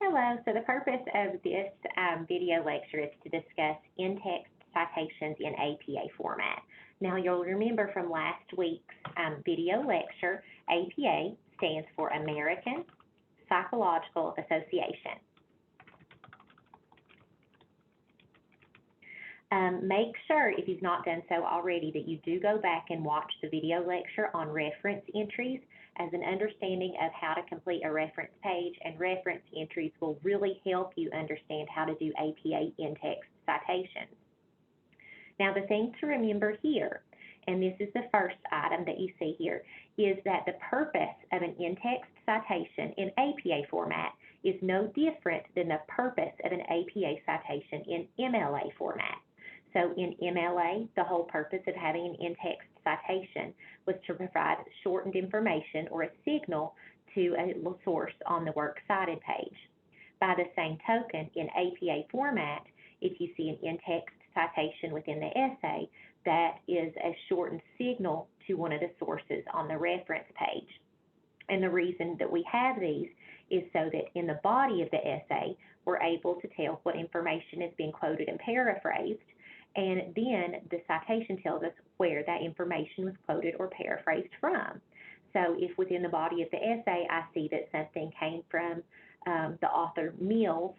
Hello. So the purpose of this video lecture is to discuss in-text citations in APA format. Now, you'll remember from last week's video lecture, APA stands for American Psychological Association. Make sure, if you've not done so already, that you do go back and watch the video lecture on reference entries, as an understanding of how to complete a reference page, and reference entries will really help you understand how to do APA in-text citations. Now, the thing to remember here, and this is the first item that you see here, is that the purpose of an in-text citation in APA format is no different than the purpose of an APA citation in MLA format. So in MLA, the whole purpose of having an in-text citation was to provide shortened information or a signal to a source on the works cited page. By the same token, in APA format, if you see an in-text citation within the essay, that is a shortened signal to one of the sources on the reference page. And the reason that we have these is so that in the body of the essay, we're able to tell what information is being quoted and paraphrased, and then the citation tells us where that information was quoted or paraphrased from. So if within the body of the essay I see that something came from the author Mills,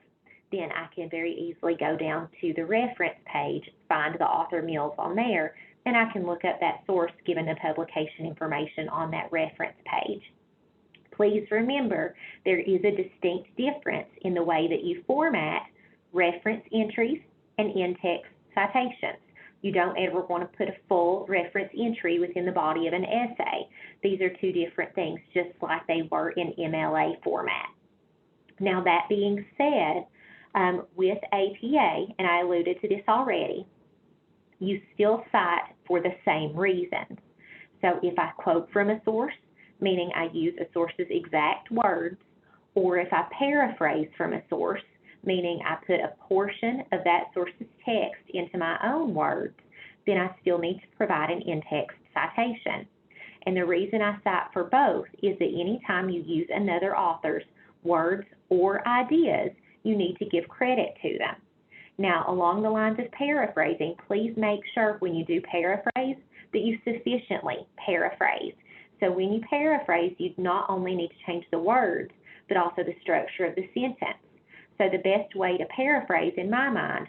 then I can very easily go down to the reference page, find the author Mills on there, and I can look up that source given the publication information on that reference page. Please remember, there is a distinct difference in the way that you format reference entries and in-text citations. You don't ever want to put a full reference entry within the body of an essay. These are two different things, just like they were in MLA format. Now, that being said, with APA, and I alluded to this already, you still cite for the same reasons. So if I quote from a source, meaning I use a source's exact words, or if I paraphrase from a source, meaning I put a portion of that source's text into my own words, then I still need to provide an in-text citation. And the reason I cite for both is that anytime you use another author's words or ideas, you need to give credit to them. Now, along the lines of paraphrasing, please make sure when you do paraphrase that you sufficiently paraphrase. So when you paraphrase, you not only need to change the words, but also the structure of the sentence. So the best way to paraphrase, in my mind,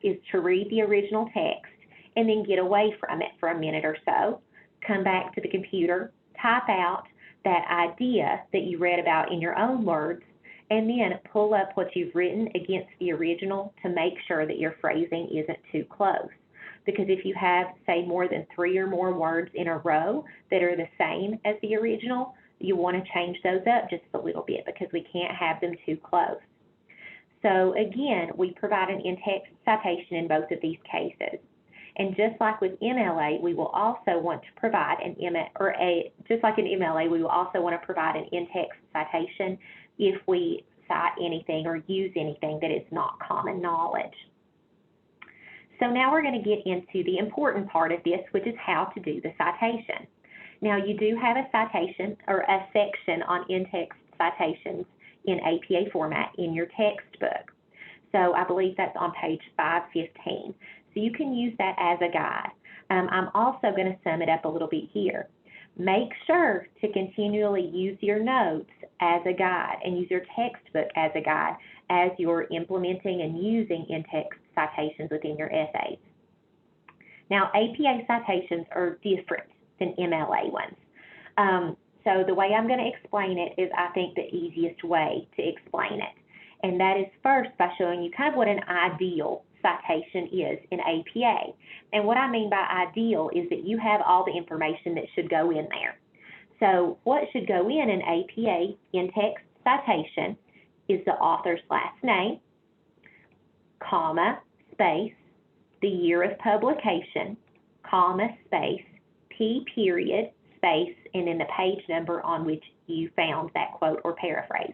is to read the original text and then get away from it for a minute or so, come back to the computer, type out that idea that you read about in your own words, and then pull up what you've written against the original to make sure that your phrasing isn't too close. Because if you have, say, more than 3 or more words in a row that are the same as the original, you want to change those up just a little bit because we can't have them too close. So again, we provide an in-text citation in both of these cases. And just like with MLA, we will also want to provide just like in MLA, we will also want to provide an in-text citation if we cite anything or use anything that is not common knowledge. So now we're going to get into the important part of this, which is how to do the citation. Now, you do have a citation or a section on in-text citations in APA format in your textbook. So I believe that's on page 515. So you can use that as a guide. I'm also going to sum it up a little bit here. Make sure to continually use your notes as a guide and use your textbook as a guide as you're implementing and using in-text citations within your essays. Now, APA citations are different than MLA ones. So the way I'm going to explain it is, I think, the easiest way to explain it. And that is first by showing you kind of what an ideal citation is in APA. And what I mean by ideal is that you have all the information that should go in there. So what should go in an APA in-text citation is the author's last name, comma, space, the year of publication, comma, space, P period, space, and then the page number on which you found that quote or paraphrase.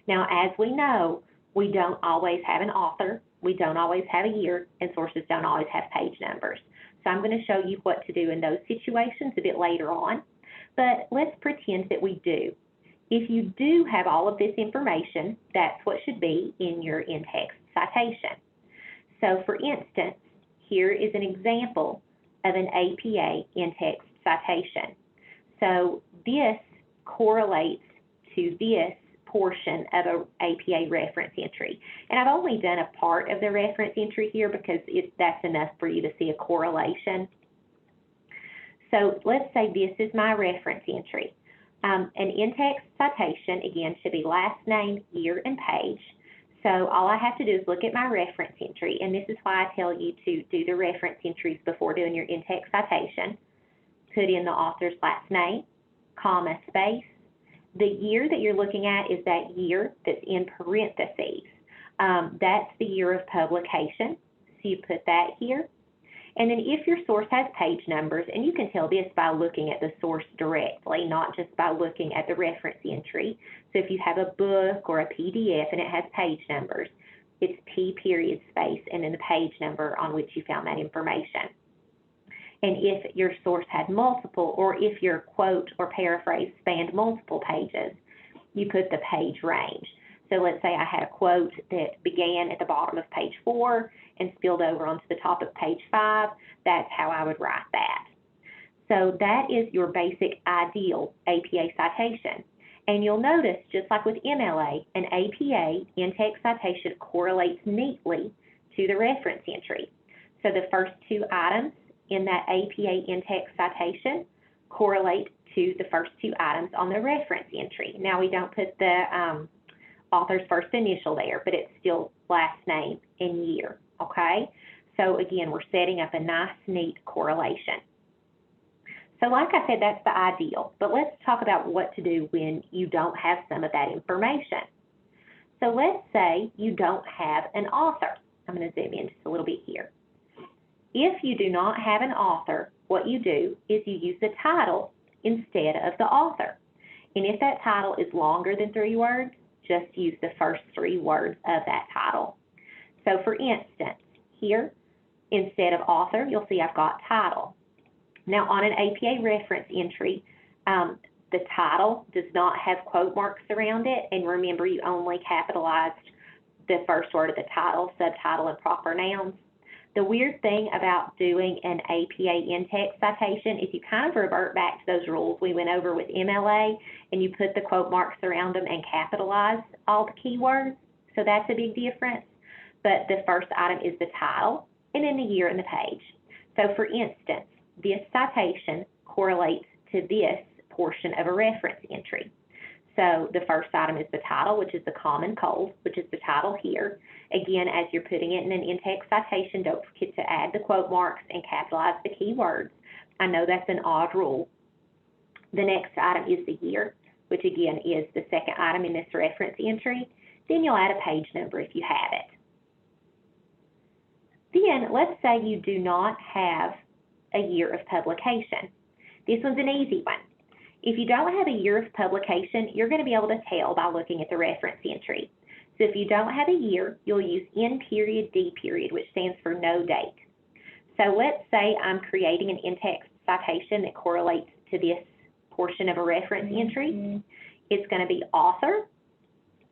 Now, as we know, we don't always have an author, we don't always have a year, and sources don't always have page numbers. So I'm going to show you what to do in those situations a bit later on, but let's pretend that we do. If you do have all of this information, that's what should be in your in-text citation. So for instance, here is an example of an APA in-text citation. So this correlates to this portion of an APA reference entry. And I've only done a part of the reference entry here because that's enough for you to see a correlation. So let's say this is my reference entry. An in-text citation, again, should be last name, year, and page. So all I have to do is look at my reference entry, and this is why I tell you to do the reference entries before doing your in-text citation. Put in the author's last name, comma, space. The year that you're looking at is that year that's in parentheses. That's the year of publication, so you put that here. And then if your source has page numbers, and you can tell this by looking at the source directly, not just by looking at the reference entry. So if you have a book or a PDF and it has page numbers, it's P period space and then the page number on which you found that information. And if your source had multiple, or if your quote or paraphrase spanned multiple pages, you put the page range. So let's say I had a quote that began at the bottom of page 4 and spilled over onto the top of page 5. That's how I would write that. So that is your basic ideal APA citation. And you'll notice, just like with MLA, an APA in-text citation correlates neatly to the reference entry. So the first two items in that APA in-text citation correlate to the first two items on the reference entry. Now, we don't put the author's first initial there, but it's still last name and year, okay? So again, we're setting up a nice, neat correlation. So like I said, that's the ideal, but let's talk about what to do when you don't have some of that information. So let's say you don't have an author. I'm going to zoom in just a little bit here. If you do not have an author, what you do is you use the title instead of the author. And if that title is longer than 3 words, just use the first 3 words of that title. So for instance, here, instead of author, you'll see I've got title. Now on an APA reference entry, the title does not have quote marks around it, and remember you only capitalized the first word of the title, subtitle, and proper nouns. The weird thing about doing an APA in-text citation is you kind of revert back to those rules we went over with MLA, and you put the quote marks around them and capitalize all the keywords. So that's a big difference. But the first item is the title, and then the year and the page. So for instance, this citation correlates to this portion of a reference entry. So the first item is the title, which is the common cold, which is the title here. Again, as you're putting it in an in-text citation, don't forget to add the quote marks and capitalize the key words. I know that's an odd rule. The next item is the year, which again is the second item in this reference entry. Then you'll add a page number if you have it. Then let's say you do not have a year of publication. This one's an easy one. If you don't have a year of publication, you're going to be able to tell by looking at the reference entry. So if you don't have a year, you'll use N period D period, which stands for no date. So let's say I'm creating an in-text citation that correlates to this portion of a reference entry. It's going to be author,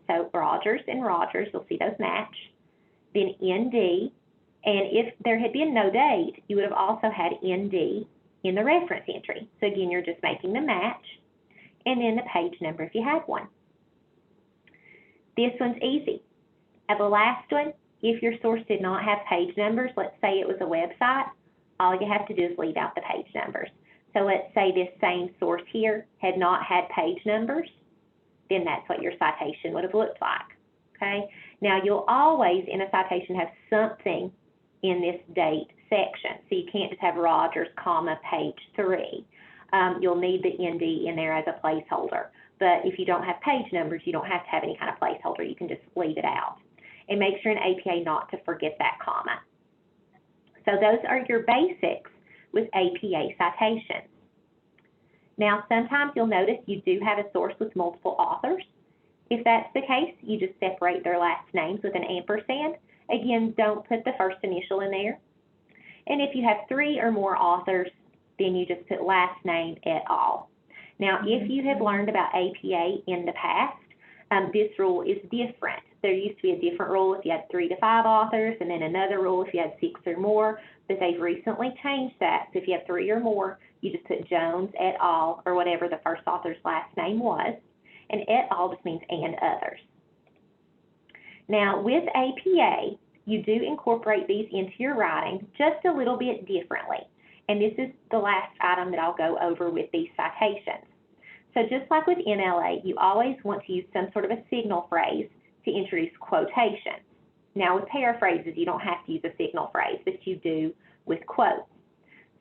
so Rogers and Rogers, you'll see those match. Then ND, and if there had been no date, you would have also had ND in the reference entry. So again, you're just making the match, and then the page number if you have one. This one's easy. The last one, if your source did not have page numbers, let's say it was a website, all you have to do is leave out the page numbers. So let's say this same source here had not had page numbers, then that's what your citation would have looked like, okay? Now, you'll always, in a citation, have something in this date section. So you can't just have Rogers, comma, page 3. You'll need the ND in there as a placeholder. But if you don't have page numbers, you don't have to have any kind of placeholder. You can just leave it out. And make sure in APA not to forget that comma. So those are your basics with APA citations. Now, sometimes you'll notice you do have a source with multiple authors. If that's the case, you just separate their last names with an ampersand. Again, don't put the first initial in there. And if you have 3 or more authors, then you just put last name et al. Now, if you have learned about APA in the past, this rule is different. There used to be a different rule if you had 3 to 5 authors, and then another rule if you had 6 or more, but they've recently changed that. So if you have 3 or more, you just put Jones et al. Or whatever the first author's last name was, and et al. Just means and others. Now, with APA, you do incorporate these into your writing just a little bit differently, and this is the last item that I'll go over with these citations. So just like with MLA, you always want to use some sort of a signal phrase to introduce quotations. Now with paraphrases, you don't have to use a signal phrase, but you do with quotes.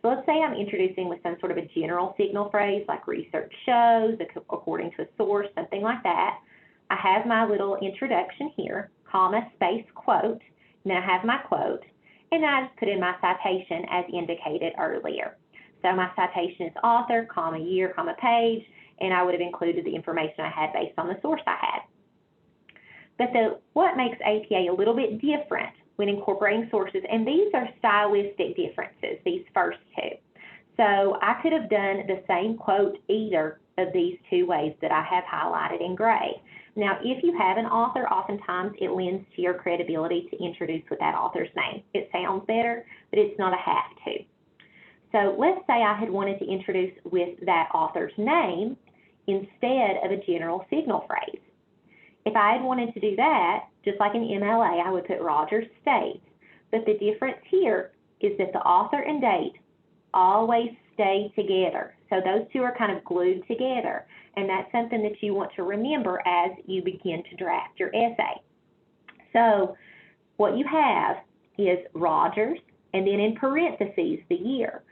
So let's say I'm introducing with some sort of a general signal phrase like research shows, according to a source, something like that. I have my little introduction here, comma, space, quote, and then I have my quote, and then I just put in my citation as indicated earlier. So my citation is author, comma, year, comma, page, and I would have included the information I had based on the source I had. But what makes APA a little bit different when incorporating sources, and these are stylistic differences, these first two. So I could have done the same quote either of these two ways that I have highlighted in gray. Now, if you have an author, oftentimes it lends to your credibility to introduce with that author's name. It sounds better, but it's not a have to. So let's say I had wanted to introduce with that author's name instead of a general signal phrase. If I had wanted to do that, just like in MLA, I would put Rogers states. But the difference here is that the author and date always stay together. So those two are kind of glued together. And that's something that you want to remember as you begin to draft your essay. So what you have is Rogers, and then in parentheses, the year.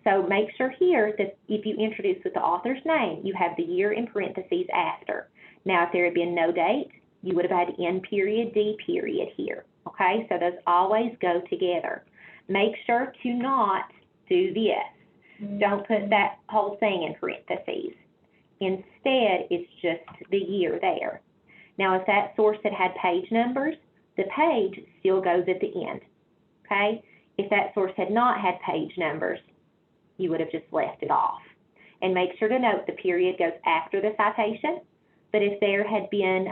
So make sure here that if you introduce with the author's name, you have the year in parentheses after. Now, if there had been no date, you would have had N period, D period here. Okay, so those always go together. Make sure to not do this. Don't put that whole thing in parentheses. Instead, it's just the year there. Now, if that source had page numbers, the page still goes at the end. Okay, if that source had not had page numbers, you would have just left it off. And make sure to note the period goes after the citation. But if there had been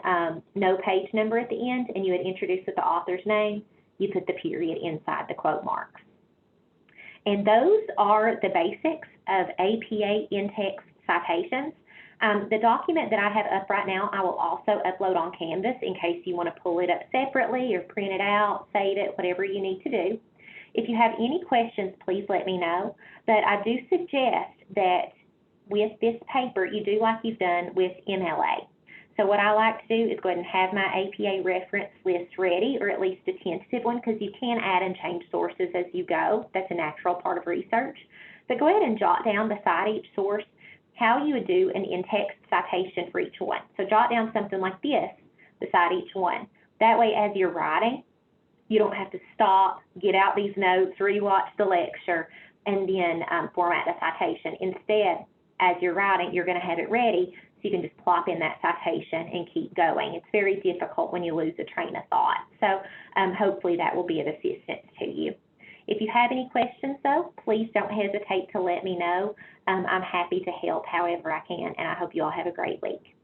no page number at the end and you had introduced with the author's name, you put the period inside the quote marks. And those are the basics of APA in-text citations. The document that I have up right now, I will also upload on Canvas in case you want to pull it up separately or print it out, save it, whatever you need to do. If you have any questions, please let me know. But I do suggest that with this paper, you do like you've done with MLA. So what I like to do is go ahead and have my APA reference list ready, or at least a tentative one, because you can add and change sources as you go. That's a natural part of research. But go ahead and jot down beside each source how you would do an in-text citation for each one. So jot down something like this beside each one. That way, as you're writing, you don't have to stop, get out these notes, rewatch the lecture, and then format the citation. Instead, as you're writing, you're going to have it ready, so you can just plop in that citation and keep going. It's very difficult when you lose a train of thought. So hopefully that will be of assistance to you. If you have any questions, though, please don't hesitate to let me know. I'm happy to help however I can, and I hope you all have a great week.